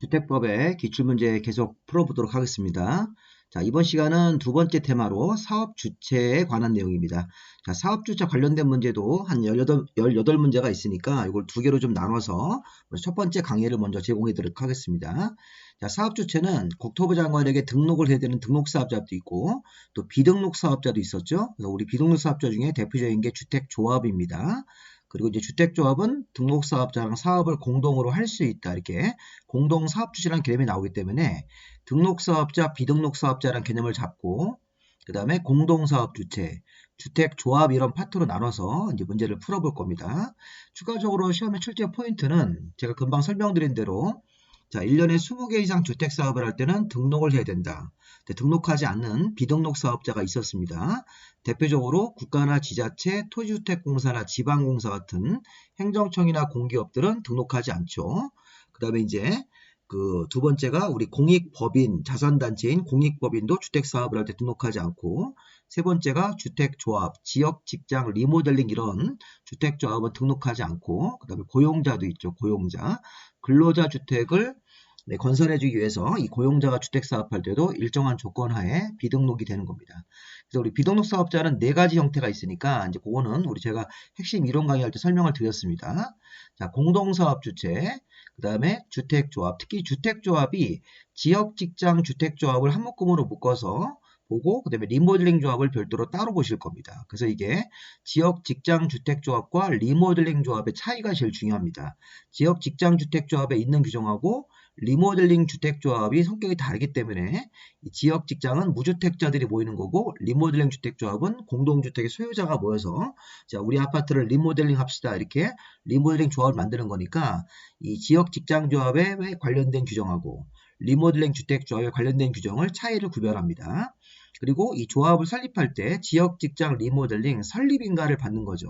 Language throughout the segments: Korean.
주택법의 기출문제 계속 풀어보도록 하겠습니다. 자, 이번 시간은 두 번째 테마로 사업주체에 관한 내용입니다. 자, 사업주체 관련된 문제도 한 18문제가 있으니까 이걸 두 개로 좀 나눠서 첫 번째 강의를 먼저 제공해 드리도록 하겠습니다. 자, 사업주체는 국토부 장관에게 등록을 해야 되는 등록사업자도 있고 또 비등록 사업자도 있었죠. 그래서 우리 비등록 사업자 중에 대표적인 게 주택조합입니다. 그리고 이제 주택조합은 등록사업자랑 사업을 공동으로 할 수 있다. 이렇게 공동사업주체라는 개념이 나오기 때문에 등록사업자, 비등록사업자라는 개념을 잡고 그 다음에 공동사업주체, 주택조합 이런 파트로 나눠서 이제 문제를 풀어볼 겁니다. 추가적으로 시험의 출제 포인트는 제가 금방 설명드린 대로 자, 1년에 20개 이상 주택사업을 할 때는 등록을 해야 된다. 등록하지 않는 비등록 사업자가 있었습니다. 대표적으로 국가나 지자체, 토지주택공사나 지방공사 같은 행정청이나 공기업들은 등록하지 않죠. 그 다음에 이제 그 두 번째가 우리 공익법인, 자선단체인 공익법인도 주택사업을 할 때 등록하지 않고 세 번째가 주택조합, 지역직장, 리모델링 이런 주택조합은 등록하지 않고 그 다음에 고용자도 있죠. 고용자. 근로자 주택을 건설해주기 위해서 이 고용자가 주택사업할 때도 일정한 조건 하에 비등록이 되는 겁니다. 그래서 우리 비등록 사업자는 네 가지 형태가 있으니까 이제 그거는 우리 제가 핵심 이론 강의할 때 설명을 드렸습니다. 자, 공동사업주체, 그 다음에 주택조합, 특히 주택조합이 지역직장 주택조합을 한 묶음으로 묶어서 보고 그 다음에 리모델링 조합을 별도로 따로 보실 겁니다. 그래서 이게 지역 직장 주택조합과 리모델링 조합의 차이가 제일 중요합니다. 지역 직장 주택조합에 있는 규정하고 리모델링 주택조합이 성격이 다르기 때문에 이 지역 직장은 무주택자들이 모이는 거고 리모델링 주택조합은 공동주택의 소유자가 모여서 자, 우리 아파트를 리모델링 합시다 이렇게 리모델링 조합을 만드는 거니까 이 지역 직장 조합에 관련된 규정하고 리모델링 주택조합에 관련된 규정을 차이를 구별합니다. 그리고 이 조합을 설립할 때 지역 직장 리모델링 설립인가를 받는 거죠.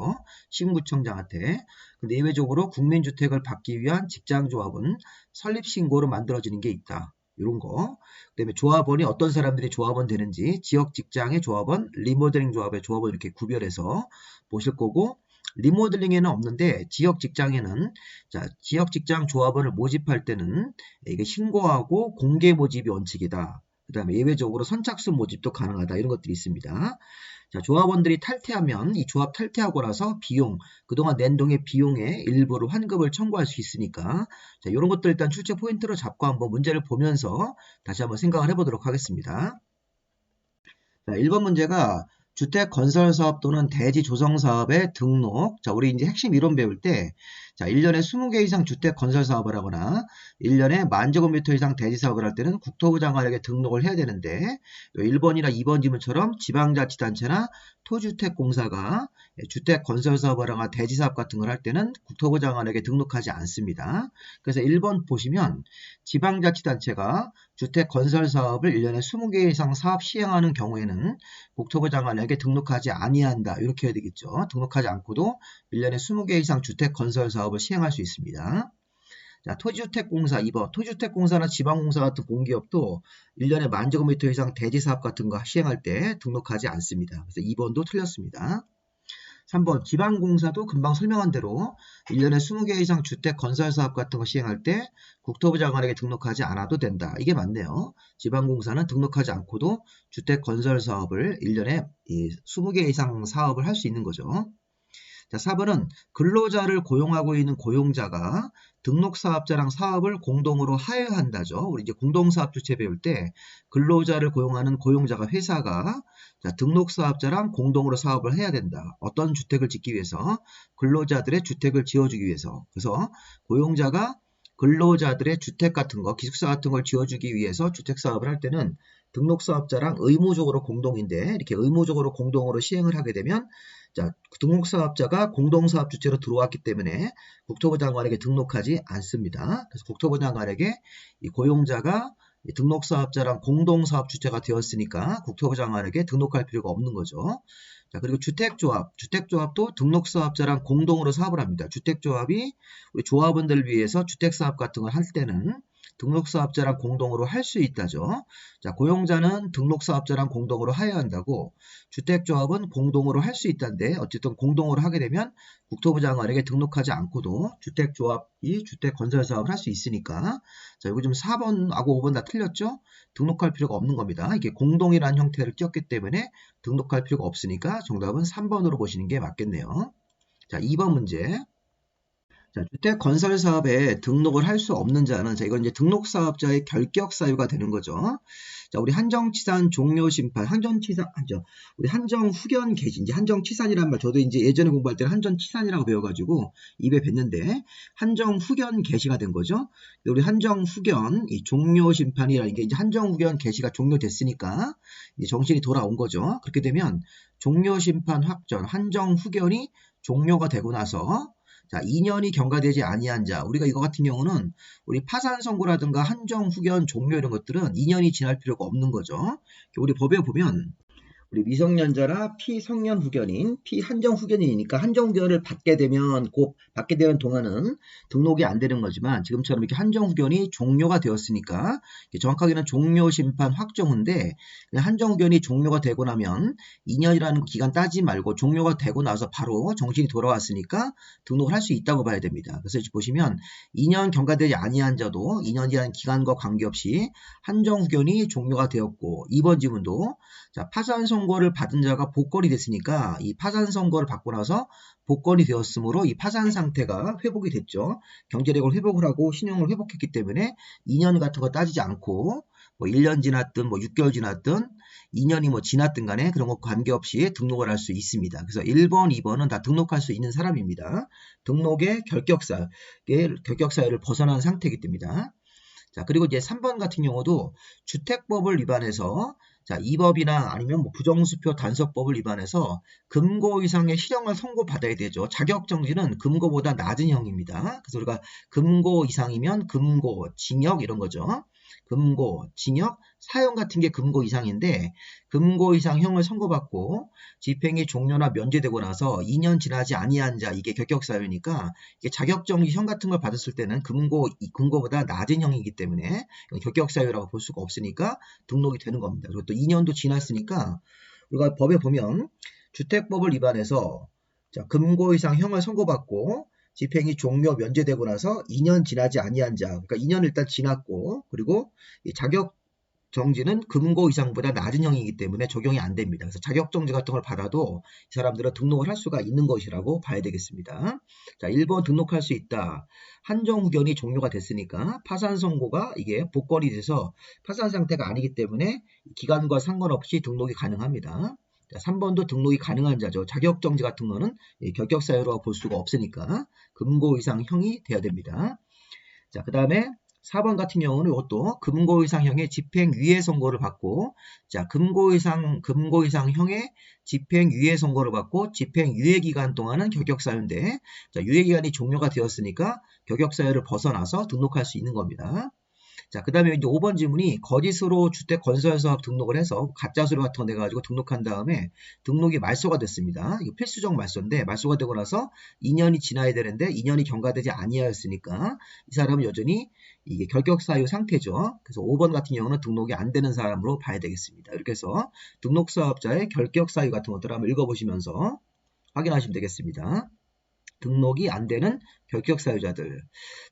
시군구청장한테. 근데 예외적으로 국민주택을 받기 위한 직장조합은 설립신고로 만들어지는 게 있다. 이런 거. 그 다음에 조합원이 어떤 사람들이 조합원 되는지 지역 직장의 조합원, 리모델링 조합의 조합원 이렇게 구별해서 보실 거고 리모델링에는 없는데 지역 직장에는 자, 지역 직장 조합원을 모집할 때는 이게 신고하고 공개 모집이 원칙이다. 그 다음에 예외적으로 선착순 모집도 가능하다. 이런 것들이 있습니다. 자, 조합원들이 탈퇴하면 이 조합 탈퇴하고 나서 비용, 그동안 낸 돈의 비용의 일부를 환급을 청구할 수 있으니까 자, 이런 것들 일단 출제 포인트로 잡고 한번 문제를 보면서 다시 한번 생각을 해보도록 하겠습니다. 자, 1번 문제가 주택 건설 사업 또는 대지 조성 사업의 등록. 자, 우리 이제 핵심 이론 배울 때, 자, 1년에 20개 이상 주택 건설 사업을 하거나 1년에 10,000제곱미터 이상 대지 사업을 할 때는 국토부 장관에게 등록을 해야 되는데, 1번이나 2번 지문처럼 지방자치단체나 토주택공사가 주택 건설 사업을 하거나 대지 사업 같은 걸 할 때는 국토부 장관에게 등록하지 않습니다. 그래서 1번 보시면 지방자치단체가 주택 건설 사업을 1년에 20개 이상 사업 시행하는 경우에는 국토부 장관에게 등록하지 아니한다. 이렇게 해야 되겠죠. 등록하지 않고도 1년에 20개 이상 주택 건설 사업을 시행할 수 있습니다. 자, 토지주택공사 2번. 토지주택공사나 지방공사 같은 공기업도 1년에 10,000제곱미터 이상 대지 사업 같은 거 시행할 때 등록하지 않습니다. 그래서 2번도 틀렸습니다. 3번 지방공사도 금방 설명한 대로 1년에 20개 이상 주택 건설 사업 같은 거 시행할 때 국토부 장관에게 등록하지 않아도 된다. 이게 맞네요. 지방공사는 등록하지 않고도 주택 건설 사업을 1년에 20개 이상 사업을 할 수 있는 거죠. 자, 4번은 근로자를 고용하고 있는 고용자가 등록사업자랑 사업을 공동으로 하여한다죠. 우리 이제 공동사업주체 배울 때 근로자를 고용하는 고용자가 회사가 자, 등록사업자랑 공동으로 사업을 해야 된다. 어떤 주택을 짓기 위해서 근로자들의 주택을 지어주기 위해서. 그래서 고용자가 근로자들의 주택 같은 거, 기숙사 같은 걸 지어주기 위해서 주택사업을 할 때는 등록사업자랑 의무적으로 공동인데 이렇게 의무적으로 공동으로 시행을 하게 되면 자, 등록사업자가 공동사업 주체로 들어왔기 때문에 국토부 장관에게 등록하지 않습니다. 그래서 국토부 장관에게 이 고용자가 등록사업자랑 공동사업 주체가 되었으니까 국토부 장관에게 등록할 필요가 없는 거죠. 자, 그리고 주택조합도 등록사업자랑 공동으로 사업을 합니다. 주택조합이 우리 조합원들을 위해서 주택사업 같은 걸 할 때는 등록사업자랑 공동으로 할 수 있다죠. 자, 고용자는 등록사업자랑 공동으로 하여야 한다고, 주택조합은 공동으로 할 수 있다는데, 어쨌든 공동으로 하게 되면 국토부 장관에게 등록하지 않고도 주택조합이 주택건설사업을 할 수 있으니까, 자, 여기 좀 4번하고 5번 다 틀렸죠? 등록할 필요가 없는 겁니다. 이게 공동이라는 형태를 띄었기 때문에 등록할 필요가 없으니까 정답은 3번으로 보시는 게 맞겠네요. 자, 2번 문제. 자, 주택건설사업에 등록을 할 수 없는 자는, 자, 이건 이제 등록사업자의 결격사유가 되는 거죠. 자, 우리 한정치산 종료심판, 우리 한정후견 개시, 이제 한정치산이란 말, 저도 이제 예전에 공부할 때는 한정치산이라고 배워가지고 입에 뱉는데, 한정후견 개시가 된 거죠. 우리 한정후견, 이 종료심판이라는 게 이제 한정후견 개시가 종료됐으니까, 이제 정신이 돌아온 거죠. 그렇게 되면, 종료심판 확정, 한정후견이 종료가 되고 나서, 자, 2년이 경과되지 아니한 자, 우리가 이거 같은 경우는 우리 파산 선고라든가 한정 후견 종료 이런 것들은 2년이 지날 필요가 없는 거죠. 우리 법에 보면 우리 미성년자나 피성년 후견인, 피한정 후견인이니까 한정 후견을 받게 되면 동안은 등록이 안 되는 거지만, 지금처럼 이렇게 한정 후견이 종료가 되었으니까, 정확하게는 종료 심판 확정인데, 한정 후견이 종료가 되고 나면 2년이라는 기간 따지 말고 종료가 되고 나서 바로 정신이 돌아왔으니까 등록을 할 수 있다고 봐야 됩니다. 그래서 보시면 2년 경과되지 아니한 자도 2년이라는 기간과 관계없이 한정 후견이 종료가 되었고, 2번 지문도, 자, 파산 선고를 받은 자가 복권이 됐으니까 이 파산 선고를 받고 나서 복권이 되었으므로 이 파산 상태가 회복이 됐죠. 경제력을 회복을 하고 신용을 회복했기 때문에 2년 같은 거 따지지 않고 뭐 1년 지났든 뭐 6개월 지났든 2년이 뭐 지났든 간에 그런 거 관계없이 등록을 할 수 있습니다. 그래서 1번, 2번은 다 등록할 수 있는 사람입니다. 등록의 결격사유를 벗어난 상태이기 때문에. 자, 그리고 이제 3번 같은 경우도 주택법을 위반해서, 자, 이 법이나 아니면 뭐 부정수표 단속법을 위반해서 금고 이상의 실형을 선고받아야 되죠. 자격정지는 금고보다 낮은 형입니다. 그래서 우리가 금고 이상이면 금고, 징역 이런 거죠. 금고, 징역, 사형 같은 게 금고 이상인데, 금고 이상 형을 선고받고 집행이 종료나 면제되고 나서 2년 지나지 아니한 자, 이게 결격사유니까 이게 자격정지 형 같은 걸 받았을 때는 금고보다 낮은 형이기 때문에 결격사유라고 볼 수가 없으니까 등록이 되는 겁니다. 그리고 또 2년도 지났으니까 우리가 법에 보면 주택법을 위반해서, 자, 금고 이상 형을 선고받고 집행이 종료 면제되고 나서 2년 지나지 아니한 자, 그러니까 2년 일단 지났고, 그리고 이 자격정지는 금고 이상보다 낮은 형이기 때문에 적용이 안 됩니다. 그래서 자격정지 같은 걸 받아도 이 사람들은 등록을 할 수가 있는 것이라고 봐야 되겠습니다. 자, 1번 등록할 수 있다. 한정후견이 종료가 됐으니까 파산 선고가 이게 복권이 돼서 파산 상태가 아니기 때문에 기간과 상관없이 등록이 가능합니다. 3번도 등록이 가능한 자죠. 자격정지 같은 거는 결격사유로 볼 수가 없으니까 금고 이상 형이 돼야 됩니다. 자, 그 다음에 4번 같은 경우는 이것도 금고 이상형의 집행유예 선고를 받고, 자, 금고 이상형의 집행유예 선고를 받고 집행유예 기간 동안은 결격사유인데, 자, 유예기간이 종료가 되었으니까 결격사유를 벗어나서 등록할 수 있는 겁니다. 자, 그 다음에 이제 5번 질문이 거짓으로 주택건설사업 등록을 해서 가짜서류 같은 거 내가지고 등록한 다음에 등록이 말소가 됐습니다. 이거 필수적 말소인데, 말소가 되고 나서 2년이 지나야 되는데 2년이 경과되지 아니하였으니까 이 사람은 여전히 이게 결격사유 상태죠. 그래서 5번 같은 경우는 등록이 안 되는 사람으로 봐야 되겠습니다. 이렇게 해서 등록사업자의 결격사유 같은 것들을 한번 읽어보시면서 확인하시면 되겠습니다. 등록이 안 되는 결격사유자들.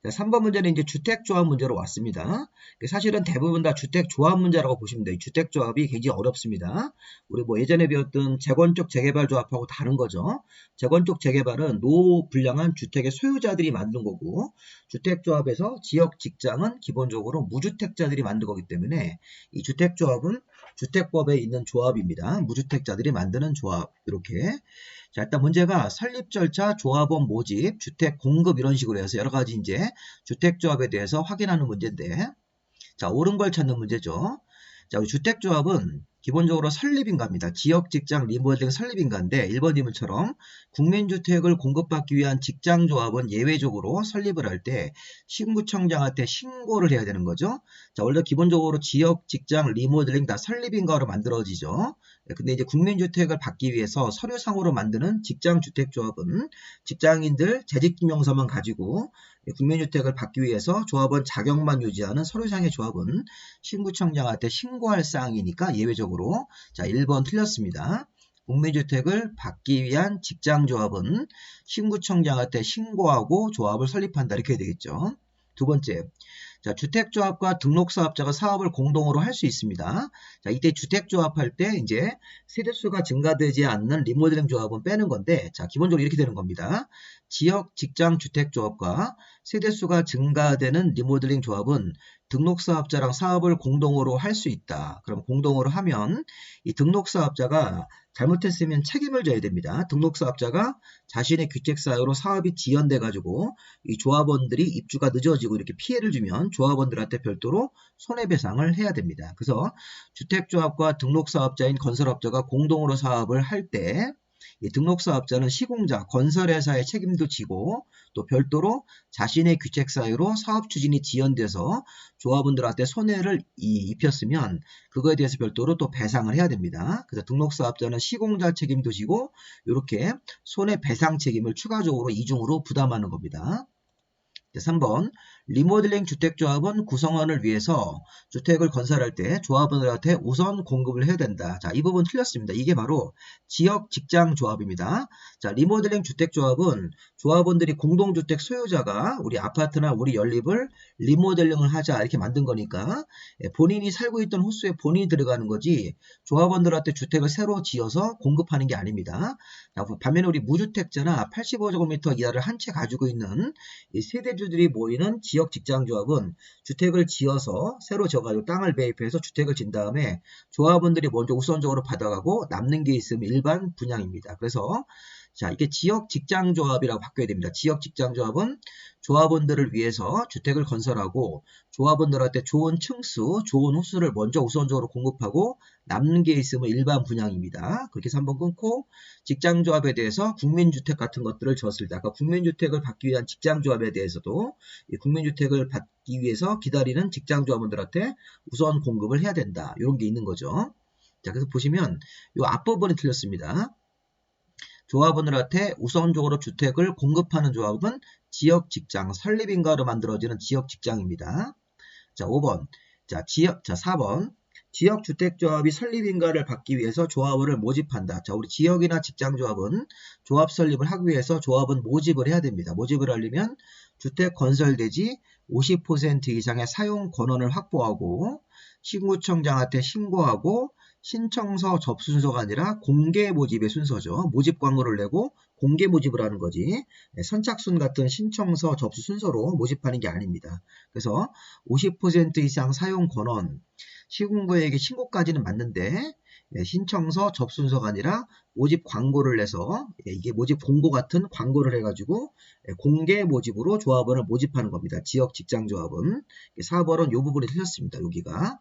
3번 문제는 이제 주택조합 문제로 왔습니다. 사실은 대부분 다 주택조합 문제라고 보시면 돼요. 주택조합이 굉장히 어렵습니다. 우리 뭐 예전에 배웠던 재건축 재개발조합하고 다른 거죠. 재건축 재개발은 노불량한 주택의 소유자들이 만든 거고, 주택조합에서 지역 직장은 기본적으로 무주택자들이 만든 거기 때문에 이 주택조합은 주택법에 있는 조합입니다. 무주택자들이 만드는 조합. 이렇게. 자, 일단 문제가 설립 절차, 조합원 모집, 주택 공급 이런 식으로 해서 여러 가지 이제 주택조합에 대해서 확인하는 문제인데, 자, 옳은 걸 찾는 문제죠. 자, 주택조합은 기본적으로 설립인가입니다. 지역직장 리모델링 설립인가인데 1번 지문처럼 국민주택을 공급받기 위한 직장조합은 예외적으로 설립을 할 때 신구청장한테 신고를 해야 되는 거죠. 자, 원래 기본적으로 지역직장 리모델링 다 설립인가로 만들어지죠. 근데 이제 국민주택을 받기 위해서 서류상으로 만드는 직장주택조합은 직장인들 재직증명서만 가지고 국민주택을 받기 위해서 조합원 자격만 유지하는 서류상의 조합은 신구청장한테 신고할 사항이니까 예외적으로 자 1번 틀렸습니다. 국민주택을 받기 위한 직장조합은 신구청장한테 신고하고 조합을 설립한다 이렇게 해야 되겠죠. 두 번째, 자, 주택조합과 등록사업자가 사업을 공동으로 할 수 있습니다. 자, 이때 주택조합할 때 이제 세대수가 증가되지 않는 리모델링 조합은 빼는 건데, 자, 기본적으로 이렇게 되는 겁니다. 지역 직장 주택조합과 세대수가 증가되는 리모델링 조합은 등록사업자랑 사업을 공동으로 할 수 있다. 그럼 공동으로 하면 이 등록사업자가 잘못했으면 책임을 져야 됩니다. 등록사업자가 자신의 규칙 사유로 사업이 지연돼 가지고 이 조합원들이 입주가 늦어지고 이렇게 피해를 주면 조합원들한테 별도로 손해배상을 해야 됩니다. 그래서 주택조합과 등록사업자인 건설업자가 공동으로 사업을 할 때 이 등록사업자는 시공자, 건설회사의 책임도 지고 또 별도로 자신의 규칙 사유로 사업 추진이 지연돼서 조합원들한테 손해를 입혔으면 그거에 대해서 별도로 또 배상을 해야 됩니다. 그래서 등록사업자는 시공자 책임도 지고 이렇게 손해배상 책임을 추가적으로 이중으로 부담하는 겁니다. 3번 리모델링 주택조합은 구성원을 위해서 주택을 건설할 때 조합원들한테 우선 공급을 해야 된다. 자, 이 부분 틀렸습니다. 이게 바로 지역직장조합입니다. 자, 리모델링 주택조합은 조합원들이 공동주택 소유자가 우리 아파트나 우리 연립을 리모델링을 하자 이렇게 만든 거니까 본인이 살고 있던 호수에 본인이 들어가는 거지 조합원들한테 주택을 새로 지어서 공급하는 게 아닙니다. 자, 반면에 우리 무주택자나 85제곱미터 이하를 한 채 가지고 있는 이 세대주들이 모이는 지역직장조합은 주택을 지어서 새로 져가지고 땅을 매입해서 주택을 진 다음에 조합원들이 먼저 우선적으로 받아가고 남는 게 있으면 일반 분양입니다. 그래서 자, 이게 지역직장조합이라고 바뀌어야 됩니다. 지역직장조합은 조합원들을 위해서 주택을 건설하고 조합원들한테 좋은 층수, 좋은 호수를 먼저 우선적으로 공급하고 남는 게 있으면 일반 분양입니다. 그렇게 해서 한번 끊고 직장조합에 대해서 국민주택 같은 것들을 줬을 때 아까 국민주택을 받기 위한 직장조합에 대해서도 이 국민주택을 받기 위해서 기다리는 직장조합원들한테 우선 공급을 해야 된다. 이런 게 있는 거죠. 자, 그래서 보시면 이 앞부분이 틀렸습니다. 조합원들한테 우선적으로 주택을 공급하는 조합은 지역직장, 설립인가로 만들어지는 지역직장입니다. 자, 5번. 자, 4번. 지역주택조합이 설립인가를 받기 위해서 조합원을 모집한다. 자, 우리 지역이나 직장조합은 조합 설립을 하기 위해서 조합은 모집을 해야 됩니다. 모집을 하려면 주택 건설대지 50% 이상의 사용 권한을 확보하고 신구청장한테 신고하고 신청서 접수 순서가 아니라 공개 모집의 순서죠. 모집 광고를 내고 공개 모집을 하는 거지. 선착순 같은 신청서 접수 순서로 모집하는 게 아닙니다. 그래서 50% 이상 사용 권한, 시군구에게 신고까지는 맞는데 신청서 접수 순서가 아니라 모집 광고를 내서 이게 모집 공고 같은 광고를 해가지고 공개 모집으로 조합원을 모집하는 겁니다. 지역 직장조합은. 4번은 이 부분이 틀렸습니다. 여기가.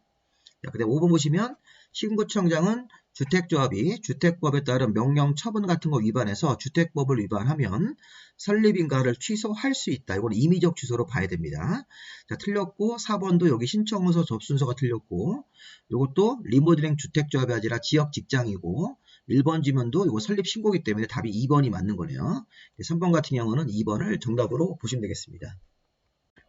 자, 그다음 5번 보시면 신구청장은 주택조합이 주택법에 따른 명령 처분 같은 거 위반해서 주택법을 위반하면 설립인가를 취소할 수 있다. 이건 임의적 취소로 봐야 됩니다. 자, 틀렸고 4번도 여기 신청서 접순서가 틀렸고 이것도 리모델링 주택조합이 아니라 지역 직장이고 1번 지문도 이거 설립 신고기 때문에 답이 2번이 맞는 거네요. 3번 같은 경우는 2번을 정답으로 보시면 되겠습니다.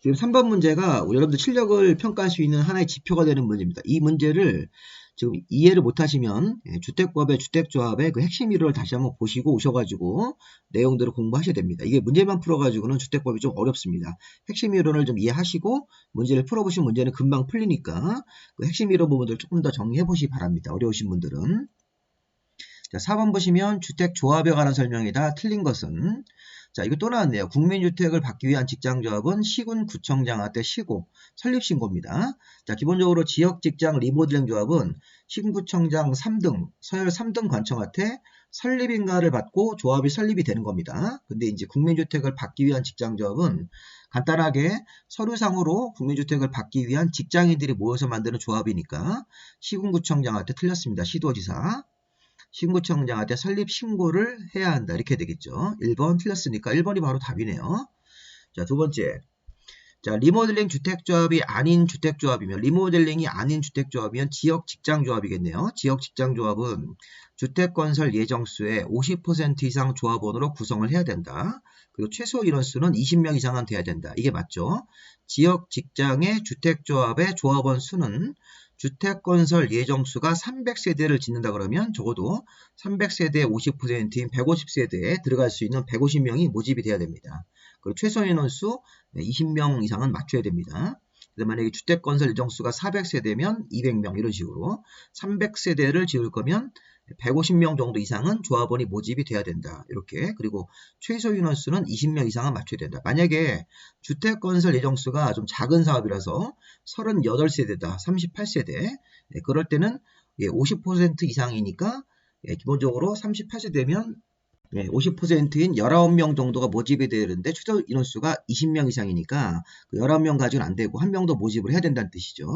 지금 3번 문제가 여러분들 실력을 평가할 수 있는 하나의 지표가 되는 문제입니다. 이 문제를 지금 이해를 못하시면 주택법의 주택조합의 그 핵심 이론을 다시 한번 보시고 오셔가지고 내용들을 공부하셔야 됩니다. 이게 문제만 풀어가지고는 주택법이 좀 어렵습니다. 핵심 이론을 좀 이해하시고 문제를 풀어보시면 문제는 금방 풀리니까 그 핵심 이론 부분들 조금 더 정리해 보시기 바랍니다. 어려우신 분들은. 자, 4번 보시면 주택조합에 관한 설명이다. 틀린 것은 자, 이거 또 나왔네요. 국민주택을 받기 위한 직장조합은 시군구청장한테 시고, 설립신고입니다. 자, 기본적으로 지역직장 리모델링 조합은 시군구청장 3등, 서열 3등 관청한테 설립인가를 받고 조합이 설립이 되는 겁니다. 근데 이제 국민주택을 받기 위한 직장조합은 간단하게 서류상으로 국민주택을 받기 위한 직장인들이 모여서 만드는 조합이니까 시군구청장한테 틀렸습니다. 시도지사. 시군구청장한테 설립 신고를 해야 한다. 이렇게 되겠죠. 1번 틀렸으니까 1번이 바로 답이네요. 자, 두 번째. 자, 리모델링 주택조합이 아닌 주택조합이면, 리모델링이 아닌 주택조합이면 지역직장조합이겠네요. 지역직장조합은 주택건설 예정수의 50% 이상 조합원으로 구성을 해야 된다. 그리고 최소 인원수는 20명 이상은 돼야 된다. 이게 맞죠? 지역직장의 주택조합의 조합원 수는 주택건설 예정수가 300세대를 짓는다 그러면 적어도 300세대의 50%인 150세대에 들어갈 수 있는 150명이 모집이 돼야 됩니다. 그리고 최소 인원수 20명 이상은 맞춰야 됩니다. 그래서 만약에 주택건설 예정수가 400세대면 200명 이런 식으로 300세대를 지을 거면 150명 정도 이상은 조합원이 모집이 돼야 된다. 이렇게. 그리고 최소 인원수는 20명 이상은 맞춰야 된다. 만약에 주택건설 예정수가 좀 작은 사업이라서 38세대다. 38세대. 그럴 때는 50% 이상이니까 기본적으로 38세대면 50%인 19명 정도가 모집이 되는데 최소 인원수가 20명 이상이니까 그 19명 가지고는 안 되고 한 명도 모집을 해야 된다는 뜻이죠.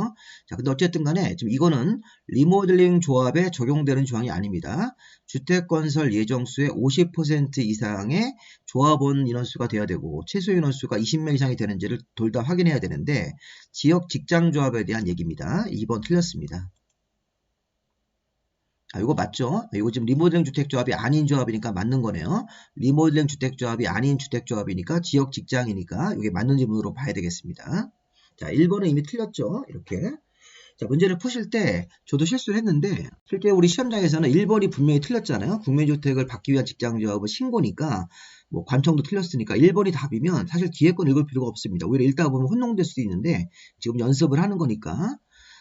자, 근데 어쨌든 간에 지금 이거는 리모델링 조합에 적용되는 조항이 아닙니다. 주택건설 예정수의 50% 이상의 조합원 인원수가 돼야 되고 최소 인원수가 20명 이상이 되는지를 둘 다 확인해야 되는데 지역 직장조합에 대한 얘기입니다. 2번 틀렸습니다. 이거 맞죠? 이거 지금 리모델링 주택조합이 아닌 조합이니까 맞는 거네요. 리모델링 주택조합이 아닌 주택조합이니까 지역 직장이니까 이게 맞는 지문으로 봐야 되겠습니다. 자, 1번은 이미 틀렸죠? 이렇게. 자, 문제를 푸실 때 저도 실수를 했는데 실제 우리 시험장에서는 1번이 분명히 틀렸잖아요. 국민주택을 받기 위한 직장조합은 신고니까 뭐 관청도 틀렸으니까 1번이 답이면 사실 뒤에 건 읽을 필요가 없습니다. 오히려 읽다 보면 혼동될 수도 있는데 지금 연습을 하는 거니까.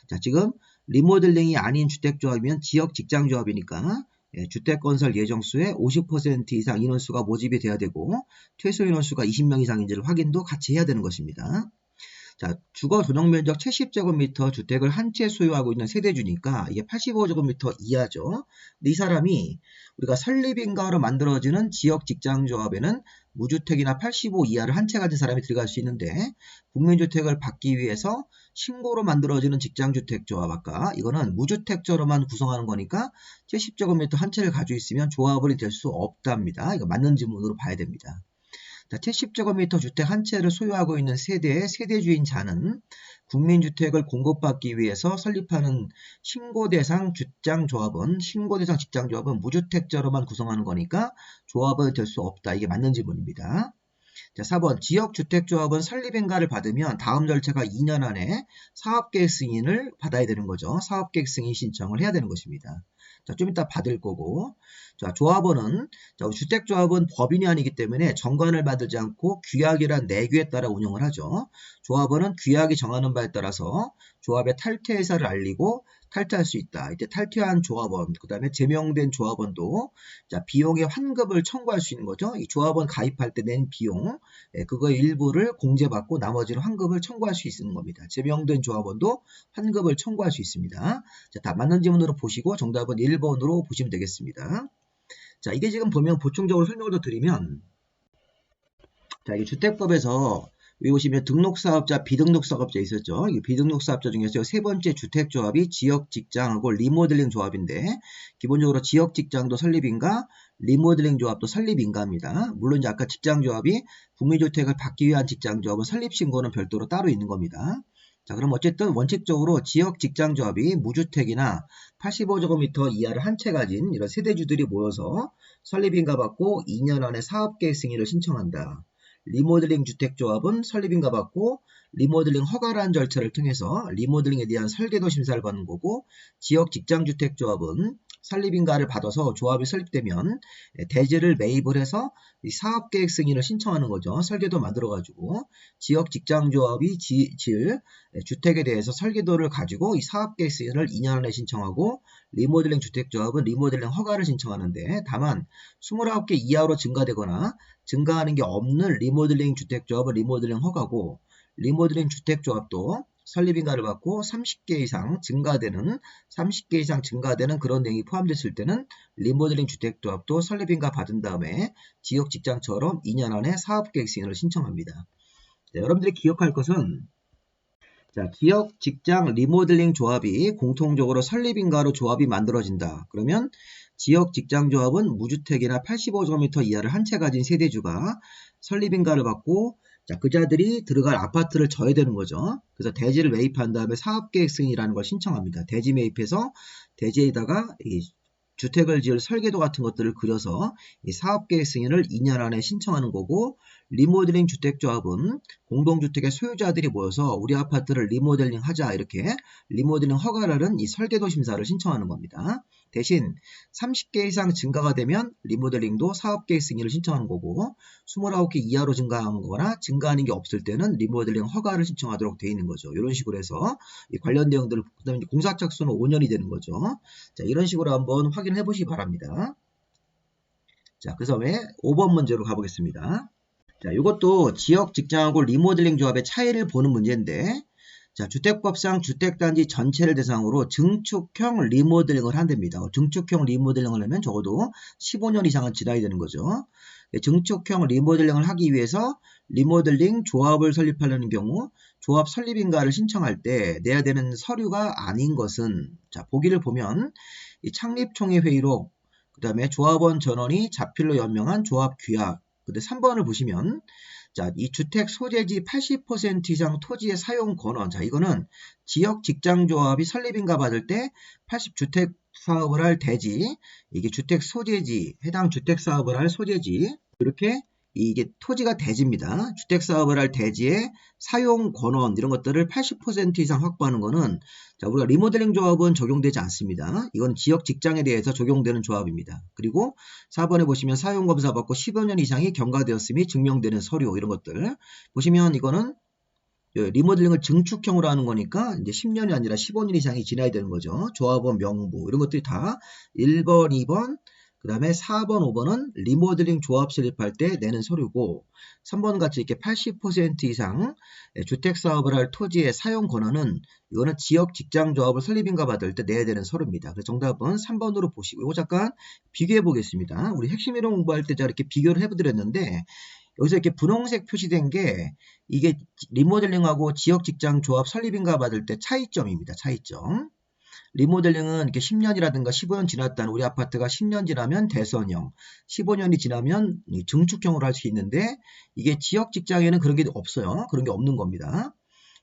자, 지금 리모델링이 아닌 주택조합이면 지역 직장조합이니까 주택건설 예정수의 50% 이상 인원수가 모집이 돼야 되고 최소 인원수가 20명 이상인지를 확인도 같이 해야 되는 것입니다. 자, 주거 전용면적 70제곱미터 주택을 한 채 소유하고 있는 세대주니까 이게 85제곱미터 이하죠. 근데 이 사람이 우리가 설립인가로 만들어지는 지역 직장조합에는 무주택이나 85 이하를 한 채 가진 사람이 들어갈 수 있는데 국민주택을 받기 위해서 신고로 만들어지는 직장주택조합 아까 이거는 무주택자로만 구성하는 거니까 70제곱미터 한 채를 가지고 있으면 조합원이 될 수 없답니다. 이거 맞는 지문으로 봐야 됩니다. 자, 70제곱미터 주택 한 채를 소유하고 있는 세대의 세대주인 자는 국민주택을 공급받기 위해서 설립하는 신고대상 직장조합은 무주택자로만 구성하는 거니까 조합원이 될 수 없다. 이게 맞는 지문입니다. 자, 4번 지역주택조합은 설립인가를 받으면 다음 절차가 2년 안에 사업계획 승인을 받아야 되는 거죠. 사업계획 승인 신청을 해야 되는 것입니다. 자, 좀 이따 받을 거고. 자, 조합원은 주택조합은 법인이 아니기 때문에 정관을 만들지 않고 규약이란 내규에 따라 운영을 하죠. 조합원은 규약이 정하는 바에 따라서 조합의 탈퇴 의사를 알리고 탈퇴할 수 있다. 이때 탈퇴한 조합원, 그 다음에 제명된 조합원도 자, 비용의 환급을 청구할 수 있는 거죠. 이 조합원 가입할 때 낸 비용, 그거의 일부를 공제받고 나머지는 환급을 청구할 수 있는 겁니다. 제명된 조합원도 환급을 청구할 수 있습니다. 자, 다 맞는 지문으로 보시고 정답은 1번으로 보시면 되겠습니다. 자, 이게 지금 보면 보충적으로 설명을 더 드리면 자, 이게 주택법에서 여기 보시면 등록사업자, 비등록사업자 있었죠. 이 비등록사업자 중에서 세 번째 주택조합이 지역직장하고 리모델링 조합인데 기본적으로 지역직장도 설립인가, 리모델링 조합도 설립인가입니다. 물론 이제 아까 직장조합이 국민주택을 받기 위한 직장조합은 설립신고는 별도로 따로 있는 겁니다. 자, 그럼 어쨌든 원칙적으로 지역직장조합이 무주택이나 85제곱미터 이하를 한 채 가진 이런 세대주들이 모여서 설립인가 받고 2년 안에 사업계획 승인을 신청한다. 리모델링 주택조합은 설립인가 받고 리모델링 허가라는 절차를 통해서 리모델링에 대한 설계도 심사를 받는 거고 지역 직장주택조합은 설립인가를 받아서 조합이 설립되면 대지를 매입을 해서 사업계획 승인을 신청하는 거죠. 설계도 만들어가지고 지역 직장조합이 지을 주택에 대해서 설계도를 가지고 이 사업계획 승인을 2년 안에 신청하고 리모델링 주택조합은 리모델링 허가를 신청하는데 다만 29개 이하로 증가되거나 증가하는 게 없는 리모델링 주택조합은 리모델링 허가고 리모델링 주택조합도 설립인가를 받고 30개 이상 증가되는 그런 내용이 포함됐을 때는 리모델링 주택조합도 설립인가 받은 다음에 지역 직장처럼 2년 안에 사업계획 승인을 신청합니다. 자, 여러분들이 기억할 것은 자, 지역 직장 리모델링 조합이 공통적으로 설립인가로 조합이 만들어진다. 그러면 지역 직장 조합은 무주택이나 85제곱미터 이하를 한 채 가진 세대주가 설립인가를 받고 자, 그 자들이 들어갈 아파트를 져야 되는 거죠. 그래서 대지를 매입한 다음에 사업계획 승인이라는 걸 신청합니다. 대지 매입해서 대지에다가 이 주택을 지을 설계도 같은 것들을 그려서 이 사업계획 승인을 2년 안에 신청하는 거고, 리모델링 주택조합은 공동주택의 소유자들이 모여서 우리 아파트를 리모델링 하자 이렇게 리모델링 허가라는 이 설계도 심사를 신청하는 겁니다. 대신 30개 이상 증가가 되면 리모델링도 사업계획 승인을 신청하는 거고, 29개 이하로 증가한 거나 증가하는 게 없을 때는 리모델링 허가를 신청하도록 되어 있는 거죠. 이런 식으로 해서 이 관련 내용들을, 그 다음에 공사 착수는 5년이 되는 거죠. 자, 이런 식으로 한번 확인해 보시기 바랍니다. 자, 그 다음에 5번 문제로 가보겠습니다. 자, 이것도 지역 직장하고 리모델링 조합의 차이를 보는 문제인데, 자, 주택법상 주택단지 전체를 대상으로 증축형 리모델링을 한답니다. 증축형 리모델링을 하면 적어도 15년 이상은 지나야 되는 거죠. 증축형 리모델링을 하기 위해서 리모델링 조합을 설립하려는 경우 조합 설립인가를 신청할 때 내야 되는 서류가 아닌 것은, 자, 보기를 보면 이 창립총회 회의록, 그 다음에 조합원 전원이 자필로 연명한 조합 규약, 근데 3번을 보시면 자, 이 주택 소재지 80% 이상 토지의 사용 권원. 자, 이거는 지역 직장조합이 설립인가 받을 때 80주택 사업을 할 대지, 이게 주택 소재지, 해당 주택 사업을 할 소재지, 이렇게 이게 토지가 대지입니다. 주택 사업을 할 대지의 사용 권원 이런 것들을 80% 이상 확보하는 거는, 자, 우리가 리모델링 조합은 적용되지 않습니다. 이건 지역 직장에 대해서 적용되는 조합입니다. 그리고 4번에 보시면 사용 검사 받고 15년 이상이 경과되었음이 증명되는 서류, 이런 것들 보시면 이거는 리모델링을 증축형으로 하는 거니까 이제 10년이 아니라 15년 이상이 지나야 되는 거죠. 조합원 명부 이런 것들이 다 1번, 2번, 그 다음에 4번, 5번은 리모델링 조합 설립할 때 내는 서류고, 3번 같이 이렇게 80% 이상 주택 사업을 할 토지의 사용 권한은 이거는 지역 직장 조합을 설립인가 받을 때 내야 되는 서류입니다. 그래서 정답은 3번으로 보시고, 이거 잠깐 비교해 보겠습니다. 우리 핵심 이론 공부할 때 제가 이렇게 비교를 해드렸는데, 여기서 이렇게 분홍색 표시된 게 이게 리모델링하고 지역 직장 조합 설립인가 받을 때 차이점입니다. 차이점. 리모델링은 이렇게 10년이라든가 15년 지났다는 우리 아파트가 10년 지나면 대선형, 15년이 지나면 증축형으로 할 수 있는데, 이게 지역 직장에는 그런 게 없어요. 그런 게 없는 겁니다.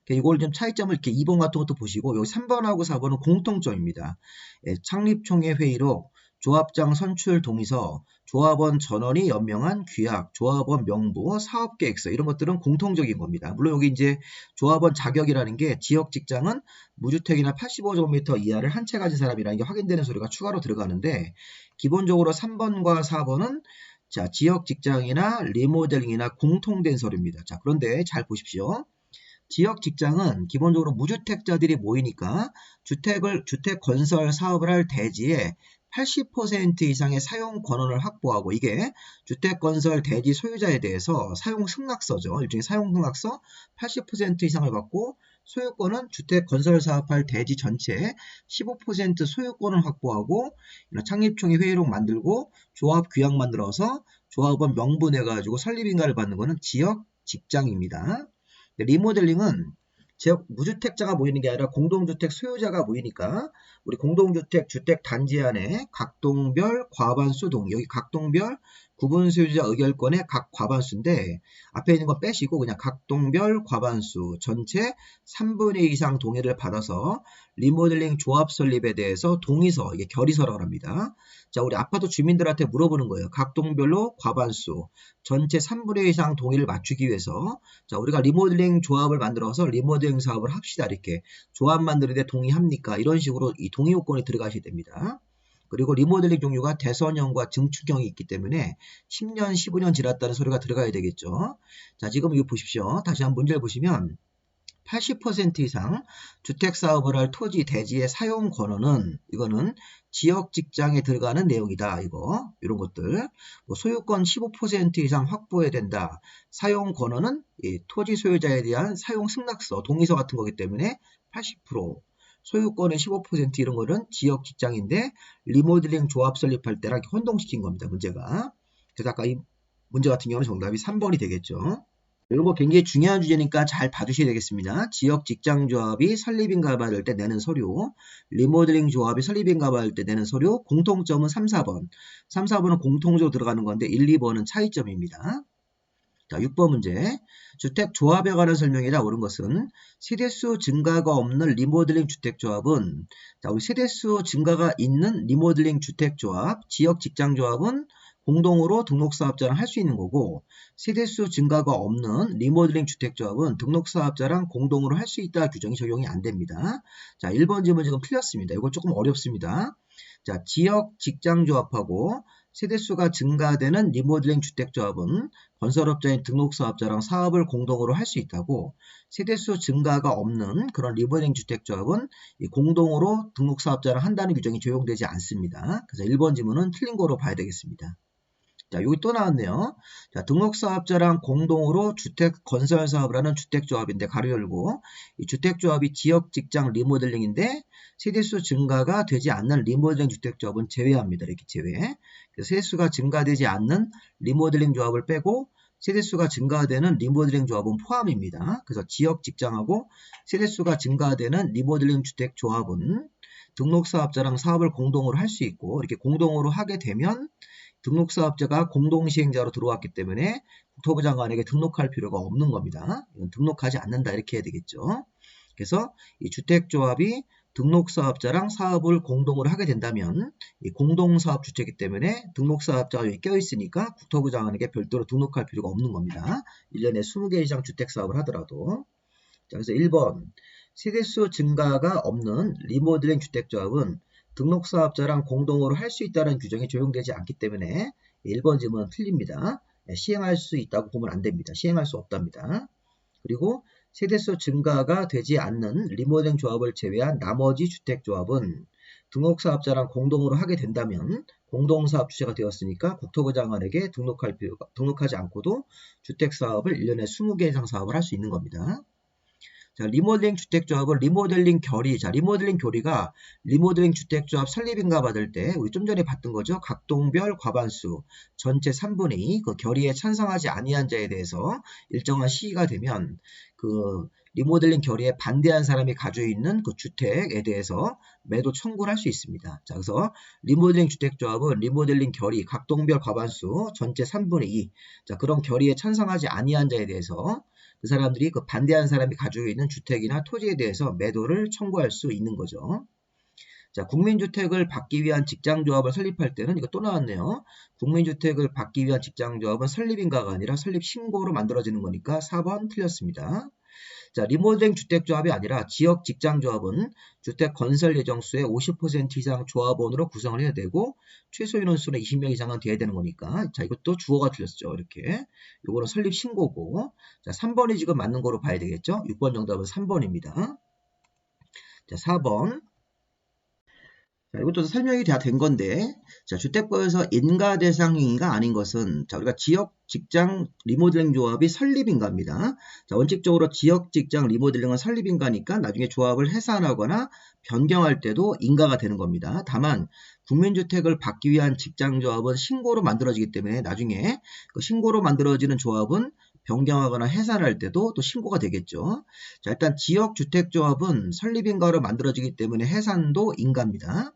이걸 좀 차이점을 이렇게 2번 같은 것도 보시고, 여기 3번하고 4번은 공통점입니다. 창립총회 회의록, 조합장 선출 동의서, 조합원 전원이 연명한 규약, 조합원 명부, 사업계획서, 이런 것들은 공통적인 겁니다. 물론 여기 이제 조합원 자격이라는 게 지역 직장은 무주택이나 85제곱미터 이하를 한 채 가진 사람이라는 게 확인되는 소리가 추가로 들어가는데, 기본적으로 3번과 4번은 자, 지역 직장이나 리모델링이나 공통된 서류입니다. 자, 그런데 잘 보십시오. 지역 직장은 기본적으로 무주택자들이 모이니까 주택 건설 사업을 할 대지에 80% 이상의 사용 권한을 확보하고, 이게 주택 건설 대지 소유자에 대해서 사용 승낙서죠. 일종의 사용 승낙서 80% 이상을 받고, 소유권은 주택 건설 사업할 대지 전체 15% 소유권을 확보하고, 창립총회 회의록 만들고 조합 규약 만들어서 조합원 명부 내가지고 설립인가를 받는 거는 지역 직장입니다. 리모델링은 지역 무주택자가 모이는 게 아니라 공동주택 소유자가 모이니까 우리 공동주택 주택 단지 안에 각동별 과반수 동의, 여기 각동별 구분 소유자 의결권의 각 과반수인데 앞에 있는 거 빼시고 그냥 각동별 과반수 전체 3분의 2 이상 동의를 받아서 리모델링 조합 설립에 대해서 동의서, 이게 결의서라고 합니다. 자, 우리 아파트 주민들한테 물어보는 거예요. 각동별로 과반수 전체 3분의 2 이상 동의를 맞추기 위해서, 자, 우리가 리모델링 조합을 만들어서 리모델링 사업을 합시다. 이렇게 조합 만드는데 동의합니까? 이런 식으로 이 동의 요건이 들어가셔야 됩니다. 그리고 리모델링 종류가 대선형과 증축형이 있기 때문에 10년, 15년 지났다는 소리가 들어가야 되겠죠. 자, 지금 이거 보십시오. 다시 한번 문제를 보시면 80% 이상 주택 사업을 할 토지 대지의 사용 권한은, 이거는 지역 직장에 들어가는 내용이다. 이거 이런 것들 뭐 소유권 15% 이상 확보해야 된다. 사용 권한은 이 토지 소유자에 대한 사용 승낙서, 동의서 같은 거기 때문에 80%, 소유권의 15% 이런 거는 지역 직장인데 리모델링 조합 설립할 때랑 혼동시킨 겁니다. 문제가. 그래서 아까 이 문제 같은 경우는 정답이 3번이 되겠죠. 이런 거 굉장히 중요한 주제니까 잘 봐주셔야 되겠습니다. 지역 직장조합이 설립인가 받을 때 내는 서류, 리모델링 조합이 설립인가 받을 때 내는 서류, 공통점은 3, 4번. 3, 4번은 공통적으로 들어가는 건데 1, 2번은 차이점입니다. 자, 6번 문제. 주택조합에 관한 설명이다. 옳은 것은 세대수 증가가 없는 리모델링 주택조합은, 자, 우리 세대수 증가가 있는 리모델링 주택조합, 지역 직장조합은 공동으로 등록사업자랑 할 수 있는 거고, 세대수 증가가 없는 리모델링 주택조합은 등록사업자랑 공동으로 할 수 있다 규정이 적용이 안 됩니다. 자, 1번 질문 지금 틀렸습니다. 이거 조금 어렵습니다. 자, 지역 직장조합하고 세대수가 증가되는 리모델링 주택조합은 건설업자인 등록사업자랑 사업을 공동으로 할 수 있다고, 세대수 증가가 없는 그런 리모델링 주택조합은 공동으로 등록사업자랑 한다는 규정이 적용되지 않습니다. 그래서 1번 질문은 틀린 거로 봐야 되겠습니다. 자, 여기 또 나왔네요. 자, 등록사업자랑 공동으로 주택 건설 사업을 하는 주택조합인데, 가로 열고, 이 주택조합이 지역 직장 리모델링인데, 세대수 증가가 되지 않는 리모델링 주택조합은 제외합니다. 이렇게 제외. 그래서 세대수가 증가되지 않는 리모델링 조합을 빼고, 세대수가 증가되는 리모델링 조합은 포함입니다. 그래서 지역 직장하고 세대수가 증가되는 리모델링 주택조합은 등록사업자랑 사업을 공동으로 할 수 있고, 이렇게 공동으로 하게 되면 등록사업자가 공동시행자로 들어왔기 때문에 국토부 장관에게 등록할 필요가 없는 겁니다. 이건 등록하지 않는다 이렇게 해야 되겠죠. 그래서 이 주택조합이 등록사업자랑 사업을 공동으로 하게 된다면 이 공동사업주택이기 때문에 등록사업자가 여기 껴있으니까 국토부 장관에게 별도로 등록할 필요가 없는 겁니다. 1년에 20개 이상 주택사업을 하더라도. 자, 그래서 1번 세대수 증가가 없는 리모델링 주택조합은 등록사업자랑 공동으로 할 수 있다는 규정이 적용되지 않기 때문에 1번 질문은 틀립니다. 시행할 수 있다고 보면 안 됩니다. 시행할 수 없답니다. 그리고 세대수 증가가 되지 않는 리모델링 조합을 제외한 나머지 주택조합은 등록사업자랑 공동으로 하게 된다면 공동사업 주체가 되었으니까 국토부 장관에게 등록하지 않고도 주택사업을 1년에 20개 이상 사업을 할 수 있는 겁니다. 자, 리모델링 주택조합은 리모델링 결의. 자, 리모델링 결의가 리모델링 주택조합 설립인가 받을 때 우리 좀 전에 봤던 거죠. 각동별 과반수 전체 3분의 2 그 결의에 찬성하지 아니한 자에 대해서 일정한 시기가 되면 그 리모델링 결의에 반대한 사람이 가지고 있는 그 주택에 대해서 매도 청구를 할 수 있습니다. 자, 그래서 리모델링 주택조합은 리모델링 결의 각동별 과반수 전체 3분의 2 자, 그런 결의에 찬성하지 아니한 자에 대해서 그 사람들이 그 반대한 사람이 가지고 있는 주택이나 토지에 대해서 매도를 청구할 수 있는 거죠. 자, 국민주택을 받기 위한 직장조합을 설립할 때는 이거 또 나왔네요. 국민주택을 받기 위한 직장조합은 설립인가가 아니라 설립신고로 만들어지는 거니까 4번 틀렸습니다. 자, 리모델링 주택조합이 아니라 지역 직장조합은 주택 건설 예정수의 50% 이상 조합원으로 구성을 해야 되고 최소 인원수는 20명 이상은 돼야 되는 거니까 자, 이것도 주어가 틀렸죠. 이렇게 요거는 설립 신고고 자, 3번이 지금 맞는 거로 봐야 되겠죠. 6번 정답은 3번입니다. 자, 4번 자, 이것도 설명이 다 된 건데, 자, 주택법에서 인가 대상 행위가 아닌 것은, 자, 우리가 지역 직장 리모델링 조합이 설립인가입니다. 자, 원칙적으로 지역 직장 리모델링은 설립인가니까 나중에 조합을 해산하거나 변경할 때도 인가가 되는 겁니다. 다만, 국민주택을 받기 위한 직장 조합은 신고로 만들어지기 때문에 나중에 그 신고로 만들어지는 조합은 변경하거나 해산할 때도 또 신고가 되겠죠. 자, 일단 지역주택조합은 설립인가로 만들어지기 때문에 해산도 인가입니다.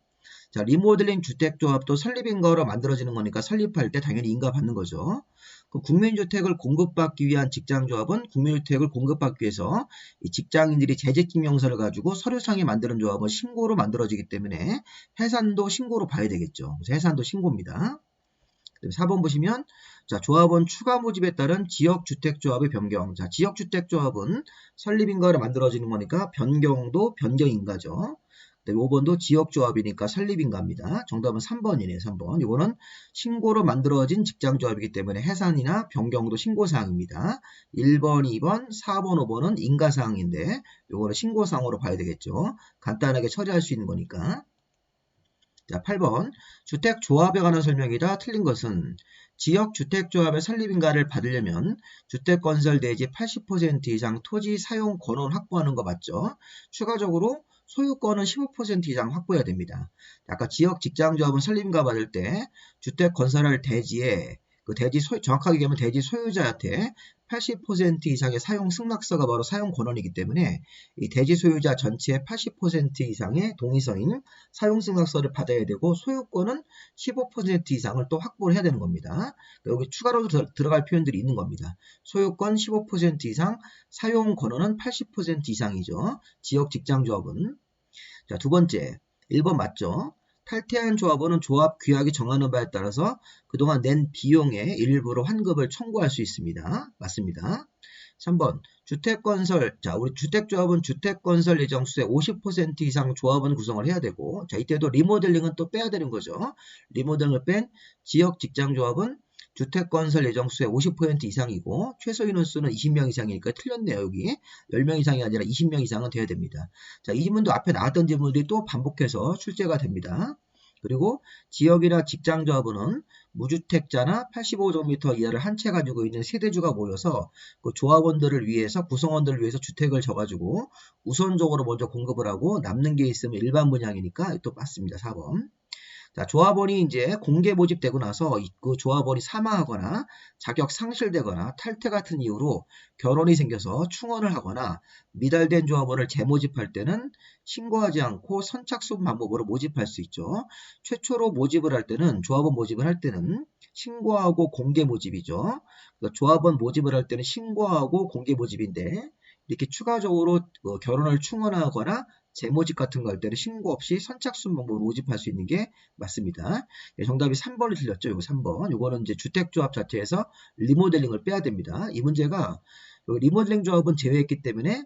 자, 리모델링 주택조합도 설립인가로 만들어지는 거니까 설립할 때 당연히 인가 받는 거죠. 그 국민주택을 공급받기 위한 직장조합은 국민주택을 공급받기 위해서 이 직장인들이 재직증명서를 가지고 서류상에 만드는 조합은 신고로 만들어지기 때문에 해산도 신고로 봐야 되겠죠. 그래서 해산도 신고입니다. 4번 보시면 자, 조합원 추가 모집에 따른 지역주택조합의 변경. 자, 지역주택조합은 설립인가로 만들어지는 거니까 변경도 변경인가죠. 5번도 지역조합이니까 설립인가입니다. 정답은 3번이네요. 3번. 이거는 신고로 만들어진 직장조합이기 때문에 해산이나 변경도 신고사항입니다. 1번, 2번, 4번, 5번은 인가사항인데 이거는 신고사항으로 봐야 되겠죠. 간단하게 처리할 수 있는 거니까. 자, 8번. 주택조합에 관한 설명이다. 틀린 것은 지역주택조합의 설립인가를 받으려면 주택건설 대지 80% 이상 토지 사용 권원 확보하는 거 맞죠? 추가적으로 소유권은 15% 이상 확보해야 됩니다. 아까 지역 직장조합은 설립인가 받을 때 주택 건설할 대지에 정확하게 얘기하면 대지 소유자한테 80% 이상의 사용 승낙서가 바로 사용 권한이기 때문에 이 대지 소유자 전체의 80% 이상의 동의서인 사용 승낙서를 받아야 되고 소유권은 15% 이상을 또 확보를 해야 되는 겁니다. 여기 추가로 들어갈 표현들이 있는 겁니다. 소유권 15% 이상, 사용 권한은 80% 이상이죠. 지역 직장조합은. 자, 두 번째, 1번 맞죠? 탈퇴한 조합원은 조합 규약이 정하는 바에 따라서 그동안 낸 비용의 일부를 환급을 청구할 수 있습니다. 맞습니다. 3번 주택건설, 자 우리 주택조합은 주택건설 예정수의 50% 이상 조합원 구성을 해야 되고, 자 이때도 리모델링은 또 빼야 되는 거죠. 리모델링을 뺀 지역 직장조합은 주택건설 예정수의 50% 이상이고 최소 인원수는 20명 이상이니까 틀렸네요. 여기 10명 이상이 아니라 20명 이상은 돼야 됩니다. 자, 이 지문도 앞에 나왔던 지문들이 또 반복해서 출제가 됩니다. 그리고 지역이나 직장조합원은 무주택자나 85제곱미터 이하를 한 채 가지고 있는 세대주가 모여서 그 조합원들을 위해서, 구성원들을 위해서 주택을 져가지고 우선적으로 먼저 공급을 하고 남는 게 있으면 일반 분양이니까 또 맞습니다. 4번. 자, 조합원이 이제 공개 모집되고 나서 그 조합원이 사망하거나 자격 상실되거나 탈퇴 같은 이유로 결혼이 생겨서 충원을 하거나 미달된 조합원을 재모집할 때는 신고하지 않고 선착순 방법으로 모집할 수 있죠. 최초로 모집을 할 때는, 조합원 모집을 할 때는 신고하고 공개 모집이죠. 그러니까 조합원 모집을 할 때는 신고하고 공개 모집인데, 이렇게 추가적으로 결혼을 충원하거나 재모집 같은 거 할 때는 신고 없이 선착순 방법으로 모집할 수 있는 게 맞습니다. 네, 정답이 3번이 틀렸죠. 이거 3번. 이거는 이제 주택조합 자체에서 리모델링을 빼야 됩니다. 이 문제가 리모델링 조합은 제외했기 때문에,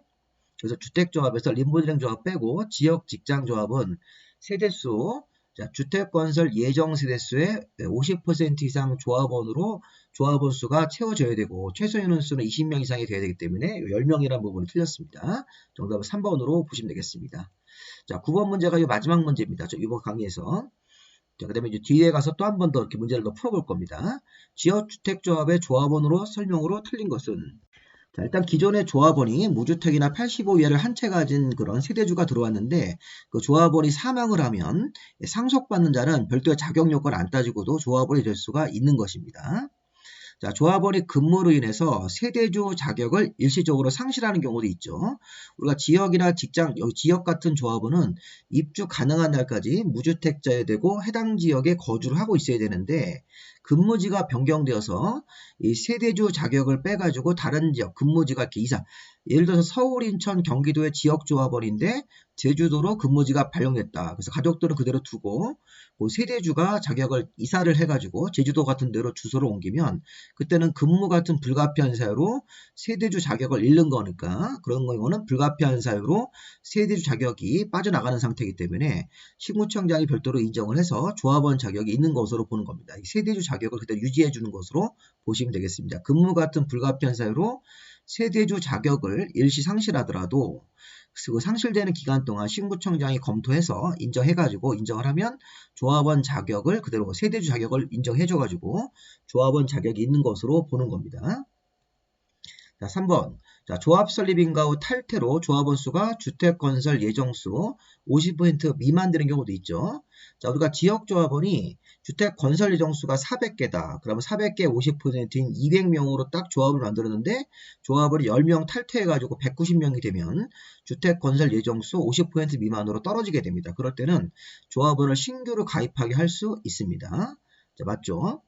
그래서 주택조합에서 리모델링 조합 빼고 지역 직장조합은 세대수, 자, 주택건설 예정 세대수의 50% 이상 조합원 수가 채워져야 되고 최소 인원수는 20명 이상이 돼야 되기 때문에 10명이라는 부분이 틀렸습니다. 정답은 3번으로 보시면 되겠습니다. 자, 9번 문제가 이 마지막 문제입니다. 이번 강의에서. 자, 그 다음에 이제 뒤에 가서 또 한 번 더 이렇게 문제를 더 풀어볼 겁니다. 지역주택조합의 조합원으로 설명으로 틀린 것은, 자, 일단 기존의 조합원이 무주택이나 85 이하를 한 채 가진 그런 세대주가 들어왔는데, 그 조합원이 사망을 하면 상속받는 자는 별도의 자격 요건을 안 따지고도 조합원이 될 수가 있는 것입니다. 자, 조합원이 근무로 인해서 세대주 자격을 일시적으로 상실하는 경우도 있죠. 우리가 지역이나 직장, 지역 같은 조합원은 입주 가능한 날까지 무주택자여야 되고 해당 지역에 거주를 하고 있어야 되는데, 근무지가 변경되어서 이 세대주 자격을 빼가지고 다른 지역, 근무지가 이렇게 이사, 예를 들어서 서울, 인천, 경기도의 지역 조합원인데 제주도로 근무지가 발령됐다. 그래서 가족들은 그대로 두고 그 세대주가 자격을 이사를 해가지고 제주도 같은 데로 주소를 옮기면 그때는 근무 같은 불가피한 사유로 세대주 자격을 잃는 거니까, 그런 경우는 불가피한 사유로 세대주 자격이 빠져나가는 상태이기 때문에 시군청장이 별도로 인정을 해서 조합원 자격이 있는 것으로 보는 겁니다. 이 세대주 자격을 그대로 유지해 주는 것으로 보시면 되겠습니다. 근무 같은 불가피한 사유로 세대주 자격을 일시 상실하더라도 그 상실되는 기간 동안 신구청장이 검토해서 인정해가지고, 인정을 하면 조합원 자격을 그대로, 세대주 자격을 인정해줘가지고 조합원 자격이 있는 것으로 보는 겁니다. 자, 3번. 자, 조합 설립인가 후 탈퇴로 조합원 수가 주택건설 예정수 50% 미만 되는 경우도 있죠. 자, 우리가 지역조합원이 주택건설 예정수가 400개다. 그러면 400개 50%인 200명으로 딱 조합을 만들었는데, 조합원이 10명 탈퇴해가지고 190명이 되면 주택건설 예정수 50% 미만으로 떨어지게 됩니다. 그럴 때는 조합원을 신규로 가입하게 할 수 있습니다. 자, 맞죠?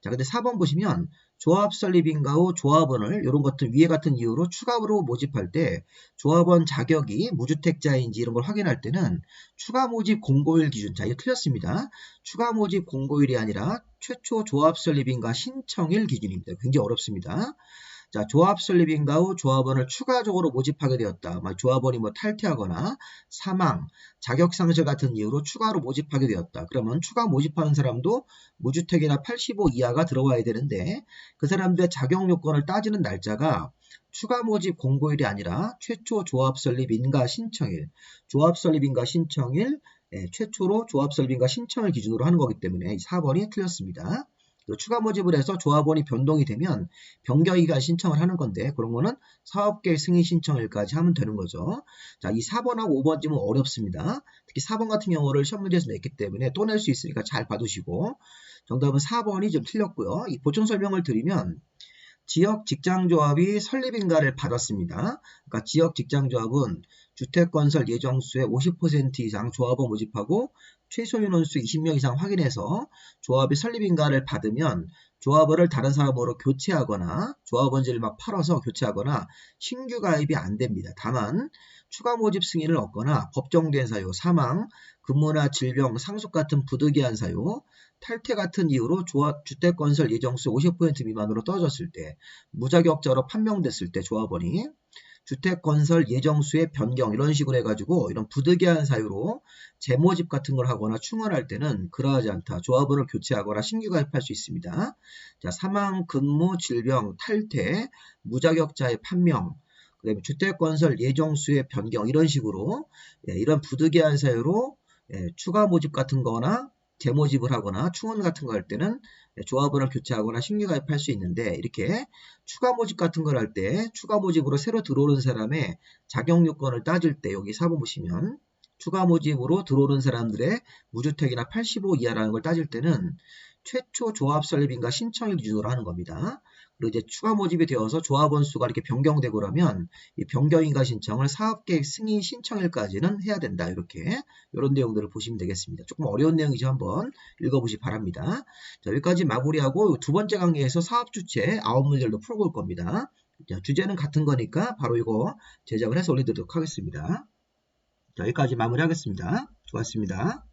자, 근데 4번 보시면 조합 설립인가 후 조합원을 이런 것들 위에 같은 이유로 추가로 모집할 때 조합원 자격이 무주택자인지 이런 걸 확인할 때는 추가 모집 공고일 기준, 자 이거 틀렸습니다. 추가 모집 공고일이 아니라 최초 조합 설립인가 신청일 기준입니다. 굉장히 어렵습니다. 자, 조합 설립인가 후 조합원을 추가적으로 모집하게 되었다. 조합원이 탈퇴하거나 사망, 자격 상실 같은 이유로 추가로 모집하게 되었다. 그러면 추가 모집하는 사람도 무주택이나 85 이하가 들어와야 되는데, 그 사람들의 자격 요건을 따지는 날짜가 추가 모집 공고일이 아니라 최초 조합 설립 인가 신청일, 조합 설립 인가 신청일, 최초로 조합 설립 인가 신청일 기준으로 하는 거기 때문에 4번이 틀렸습니다. 추가 모집을 해서 조합원이 변동이 되면 변경기간 신청을 하는 건데 그런 거는 사업계획 승인 신청일까지 하면 되는 거죠. 자, 이 4번하고 5번 지문 어렵습니다. 특히 4번 같은 경우를 시험 문제에서 냈기 때문에 또 낼 수 있으니까 잘 봐두시고 정답은 4번이 좀 틀렸고요. 이 보충 설명을 드리면 지역 직장조합이 설립인가를 받았습니다. 그러니까 지역 직장조합은 주택건설 예정수의 50% 이상 조합원 모집하고 최소 인원수 20명 이상 확인해서 조합이 설립인가를 받으면 조합원을 다른 사람으로 교체하거나 조합원지를 막 팔아서 교체하거나 신규 가입이 안 됩니다. 다만 추가 모집 승인을 얻거나 법정된 사유, 사망, 근무나 질병, 상속 같은 부득이한 사유, 탈퇴 같은 이유로 주택건설 예정수 50% 미만으로 떨어졌을 때, 무자격자로 판명됐을 때 조합원이 주택건설 예정수의 변경 이런 식으로 해가지고 이런 부득이한 사유로 재모집 같은 걸 하거나 충원할 때는 그러하지 않다. 조합원을 교체하거나 신규 가입할 수 있습니다. 자, 사망, 근무, 질병, 탈퇴, 무자격자의 판명, 그다음에 주택건설 예정수의 변경 이런 식으로 이런 부득이한 사유로 추가 모집 같은 거나 재모집을 하거나 충원 같은 거 할 때는 조합원을 교체하거나 신규 가입할 수 있는데 이렇게 추가 모집 같은 걸 할 때 추가 모집으로 새로 들어오는 사람의 자격 요건을 따질 때 여기 4번 보시면 추가 모집으로 들어오는 사람들의 무주택이나 85 이하라는 걸 따질 때는 최초 조합 설립인가 신청일 기준으로 하는 겁니다. 그리고 이제 추가 모집이 되어서 조합원 수가 이렇게 변경되고 그러면 이 변경인가 신청을 사업계획 승인 신청일까지는 해야 된다. 이렇게 이런 내용들을 보시면 되겠습니다. 조금 어려운 내용이죠. 한번 읽어보시기 바랍니다. 자, 여기까지 마무리하고 두 번째 강의에서 사업주체 9문제를 풀어볼 겁니다. 자, 주제는 같은 거니까 바로 이거 제작을 해서 올려드리도록 하겠습니다. 자, 여기까지 마무리하겠습니다. 수고하셨습니다.